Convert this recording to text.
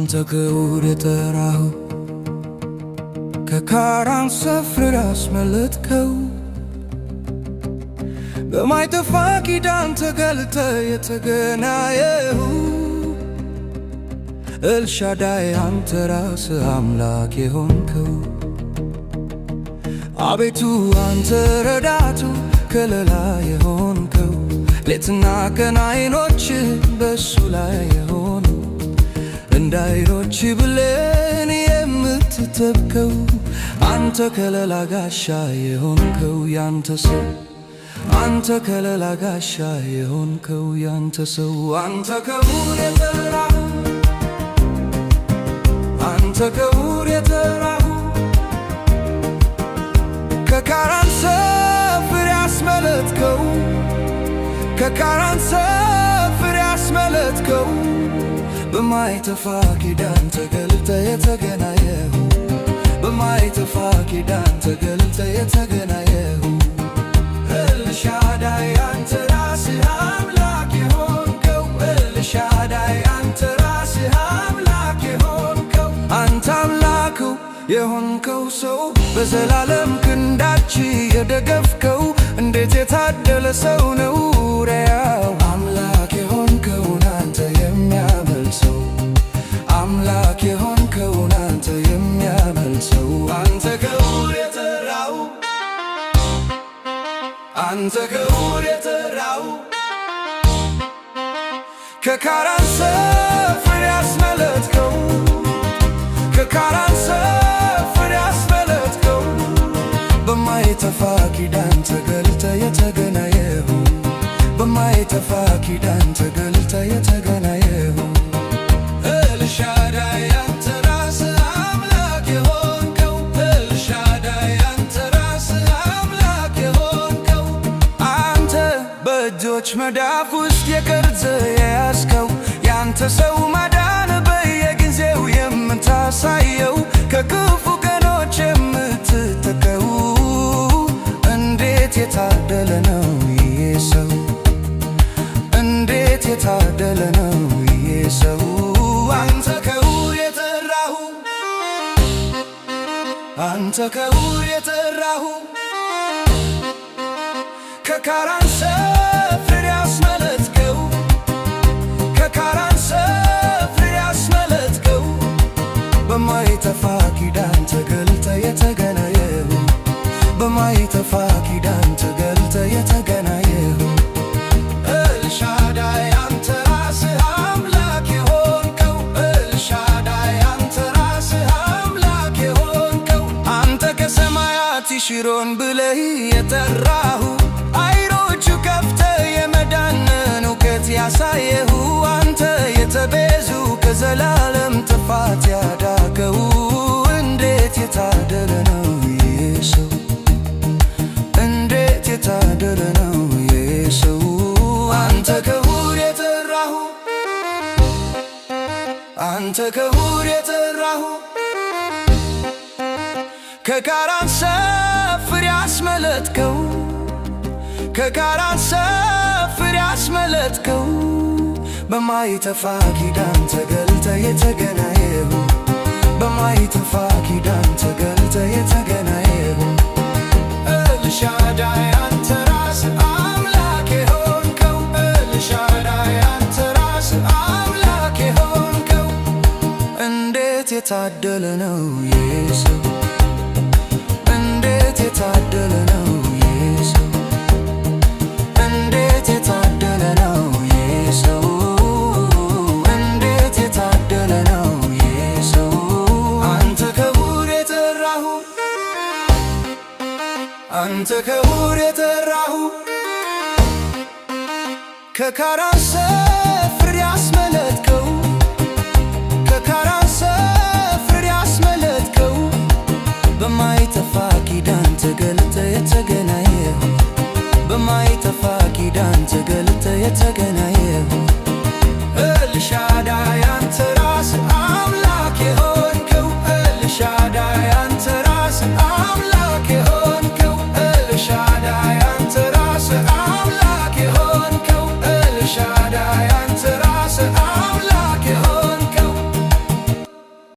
አንተ ክቡር የጠራኸው ከካራን ሰፈር ያስመለጥከው በማይጠፋ ኪዳን ተገልጠ የተገናኘኸው ኤልሻዳይ አንተ ራስህ አምላክ የሆንከው አቤቱ አንተ ረዳቱ ከለላ የሆንከው ሌትና ቀን ዓይኖችህ በሱ ላይ የሆኑ እንደ ዓይኖች ብሌን የምትጠብቀው አንተ ከለላ ጋሻ የሆንከው ያንተ ሰው አንተ ከለላ ጋሻ የሆንከው ያንተ ሰው አንተ ክቡር የጠራኸው አንተ ክቡር የጠራኸው ከካራን ሰፈር ያስመለጥከው ከካራን ሰፈር ያስመለጥከው በማይጠፋ ኪዳን ተገልጠ የተገናኘኸው በማይጠፋ ኪዳን ተገልጠ የተገናኘኸው ኤልሻዳይ አንተ ራስህ አምላክ የሆንከው ኤልሻዳይ አንተ ራስህ አምላክ የሆንከው አንተ አምላኩ የሆንከው ሰው በዘላለም ክንዳች የደገፍከው እንዴት የታደለ ሰው ነው ሪያው አምላክ የሆንከውን አንተ የሚያመልሰው አምላክ የሆንከውን አንተ የሚያመልሰው አንተ ክቡር የጠራኸው አንተ ክቡር የጠራኸው ከካራን ሰፈር ያስመለጥከው ከካራን ሰፈር ያስመለጥከው በማይጠፋ ኪዳን ተገልጠ የተገናኘኸው በማይጠፋ ኪዳን ተገልጠ የተገናኘኸው ኤልሻዳይ አንተ ራስህ አምላክ የሆንከው ኤልሻዳይ አንተ ራስህ አምላክ የሆንከው አንተ በእጆች መዳፍ ውስጥ የቀርጸ የያዝከው ያንተ ሰው ማዳን በየጊዜው የምታሳየው ከክፉ ቀኖች የምትጠቀው እንዴት የታደለ ነው ይሄ ሰው እንዴት የታደለ ነው ይሄ ሰው አንተ ክቡር የጠራኸው አንተ ክቡር የጠራኸው ከካራን ሰፈር ያስመለጥከው ከካራን ሰፈር ያስመለጥከው በማይጠፋ ኪዳን ተገልጠ የተገናኘኸው በማይጠፋ ኪዳን ተገልጠ የተገናኘኸው ኤልሻዳይ አንተ ራስህ አምላክ የሆንከው ኤልሻዳይ አንተ ራስህ አምላክ የሆንከው አንተ ከሰማያት ይሽሮን ብለህ የጠራኸው ዓይኖቹ ከፍተህ የመዳንን እውቀት ያሳየኸው አንተ የተቤዙ ከዘላለም ጥፋት ያዳንከው እንዴት የታደለ ነው ይሄ ሰው እንዴት የታደለ ነው ይሄ ሰው አንተ ክቡር የጠራኸው አንተ ክቡር የጠራኸው ከካራን ሰፈር ያስመለጥከው ከካራን ሰፈር ያስመለጥከው በማይጠፋ ኪዳን ተገልጠ የተገናኘኸው በማይጠፋ ኪዳን ተገልጠ የተገናኘኸው ኤልሻዳይ አንተ ራስህ አምላክ የሆንከው ኤልሻዳይ አንተ ራስህ አምላክ የሆንከው እንዴት የታደለ ነው ይሄ ሰው እንዴት የታደለ ነው ይሄ ሰው እንዴት የታደለ ነው ይሄ ሰው እንዴት የታደለ ነው ይሄ ሰው አንተ ክቡር የጠራኸው አንተ ክቡር የጠራኸው ከካራን ሰፈር ያስመለጥከው ከካራን ሰፈር ያስመለጥከው በማይጠፋ ኪዳን ተገልጠ የተገናኘኸው በማይጠፋ ኪዳን ተገልጠ የተገናኘኸው ኤልሻዳይ አንተ ራስህ